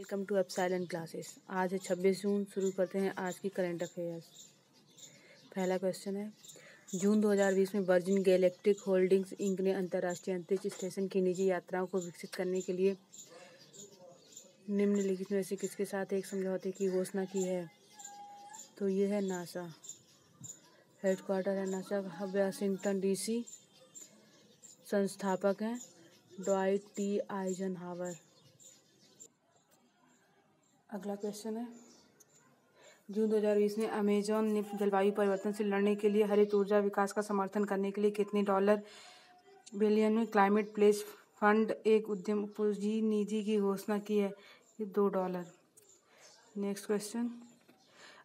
Welcome to epsilon classes. आज है 26 जून। शुरू करते हैं आज की करंट अफेयर्स। पहला क्वेश्चन है, जून 2020 में वर्जिन गैलेक्टिक होल्डिंग्स इंक ने अंतर्राष्ट्रीय अंतरिक्ष स्टेशन की निजी यात्राओं को विकसित करने के लिए निम्नलिखित में से किसके साथ एक समझौते की घोषणा की है? तो ये है नासा। हेडक्वार्टर है नासा वाशिंगटन DC। संस्थापक हैं ड्वाइट टी आइजनहावर। अगला क्वेश्चन है, जून 2020 में अमेजॉन ने जलवायु परिवर्तन से लड़ने के लिए हरित ऊर्जा विकास का समर्थन करने के लिए कितने डॉलर बिलियन में क्लाइमेट प्लेस फंड एक उद्यम पूंजी निधि की घोषणा की है? ये $2। Next question,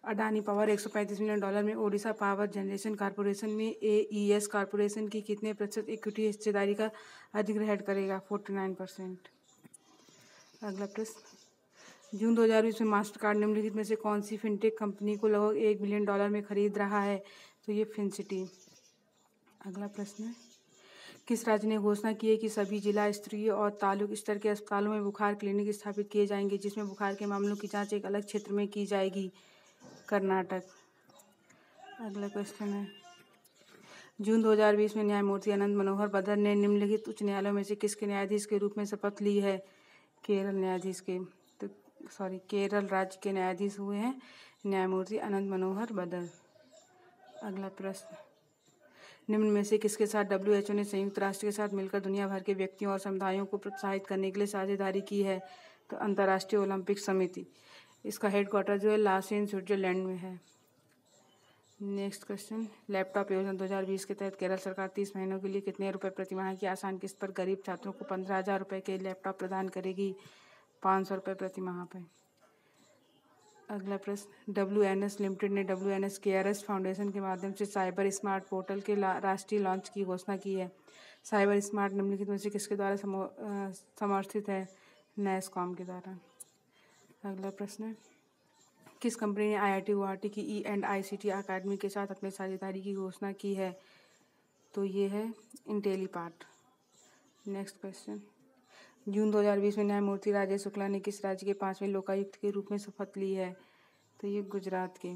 Adani power $135 million में ओडिशा पावर जनरेशन कॉर्पोरेशन में AES कॉर्पोरेशन की कितने प्रतिशत इक्विटी हिस्सेदारी का अधिग्रहण करेगा? 49%। अगला प्रश्न, जून 2020 में मास्टरकार्ड निम्नलिखित में से कौन सी फिनटेक कंपनी को लगभग $1 बिलियन में खरीद रहा है? तो ये फिनसिटी। अगला प्रश्न है, किस राज्य ने घोषणा की है कि सभी जिला स्तरीय और तालुक स्तर के अस्पतालों में बुखार क्लिनिक स्थापित किए जाएंगे, जिसमें बुखार के मामलों की जांच एक अलग क्षेत्र में की जाएगी? कर्नाटक। अगला क्वेश्चन है, जून 2020 में न्यायमूर्ति आनंद मनोहर बदर ने निम्नलिखित उच्च न्यायालयों में से किसके न्यायाधीश के रूप में शपथ ली है? केरल न्यायाधीश के। केरल राज्य के न्यायाधीश हुए हैं न्यायमूर्ति आनंद मनोहर बदर। अगला प्रश्न, निम्न में से किसके साथ WHO ने संयुक्त राष्ट्र के साथ मिलकर दुनिया भर के व्यक्तियों और समुदायों को प्रोत्साहित करने के लिए साझेदारी की है? तो अंतर्राष्ट्रीय ओलंपिक समिति। इसका हेडक्वार्टर जो है लासेन स्विट्जरलैंड में है। नेक्स्ट क्वेश्चन, लैपटॉप योजना 2020 के तहत केरल सरकार 30 महीनों के लिए कितने रुपए प्रतिमाह की आसान किस्त पर गरीब छात्रों को 15,000 रुपये के लैपटॉप प्रदान करेगी? 500 रुपये प्रतिमाह पर। अगला प्रश्न, WNS लिमिटेड ने WNS केयर्स फाउंडेशन के माध्यम से साइबर स्मार्ट पोर्टल के राष्ट्रीय लॉन्च की घोषणा की है। साइबर स्मार्ट निम्नलिखित में से किसके द्वारा समर्थित है? नैसकॉम के द्वारा। अगला प्रश्न है, किस कंपनी ने IIT गुवाहाटी की E&ICT अकादमी के साथ अपने साझेदारी की घोषणा की है? तो ये है इंटेलीपार्ट। नेक्स्ट क्वेश्चन, जून 2020 में न्यायमूर्ति राजेश शुक्ला ने किस राज्य के 5वें लोकायुक्त के रूप में शपथ ली है? तो ये गुजरात के।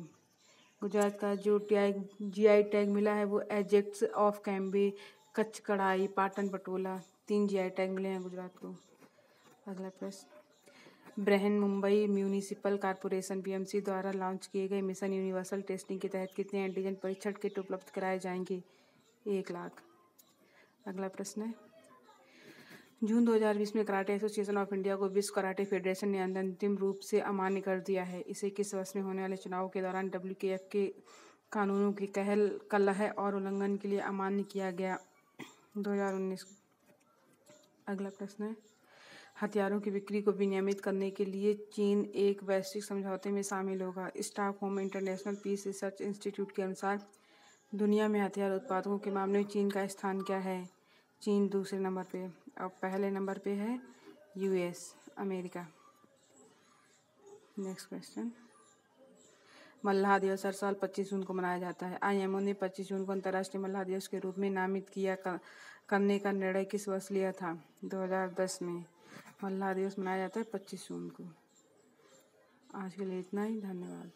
गुजरात का जो GI टैग मिला है वो एजेक्ट्स ऑफ कैम्बे, कच्छ कढ़ाई, पाटन पटोला, 3 GI टैग मिले हैं गुजरात को। अगला प्रश्न, Brihan Mumbai municipal corporation BMC द्वारा लॉन्च किए गए मिशन यूनिवर्सल टेस्टिंग के तहत कितने एंटीजन परीक्षण किट उपलब्ध कराए जाएंगे? 1 लाख। अगला प्रश्न है, जून 2020 में कराटे एसोसिएशन ऑफ इंडिया को विश्व कराटे फेडरेशन ने अंतिम रूप से अमान्य कर दिया है। इसे किस वर्ष में होने वाले चुनाव के दौरान WKF के कानूनों की कलह और उल्लंघन के लिए अमान्य किया गया? 2019। अगला प्रश्न है, हथियारों की बिक्री को विनियमित करने के लिए चीन एक वैश्विक समझौते में शामिल होगा। Stockholm International Peace Research Institute के अनुसार दुनिया में हथियार उत्पादकों के मामले में चीन का स्थान क्या है? चीन दूसरे नंबर पे और पहले नंबर पे है US अमेरिका। नेक्स्ट क्वेश्चन, मल्लाह दिवस हर साल 25 जून को मनाया जाता है। IMO ने 25 जून को अंतर्राष्ट्रीय मल्लाह दिवस के रूप में नामित करने का निर्णय किस वर्ष लिया था? 2010 में मल्लाह दिवस मनाया जाता है 25 जून को। आज के लिए इतना ही, धन्यवाद।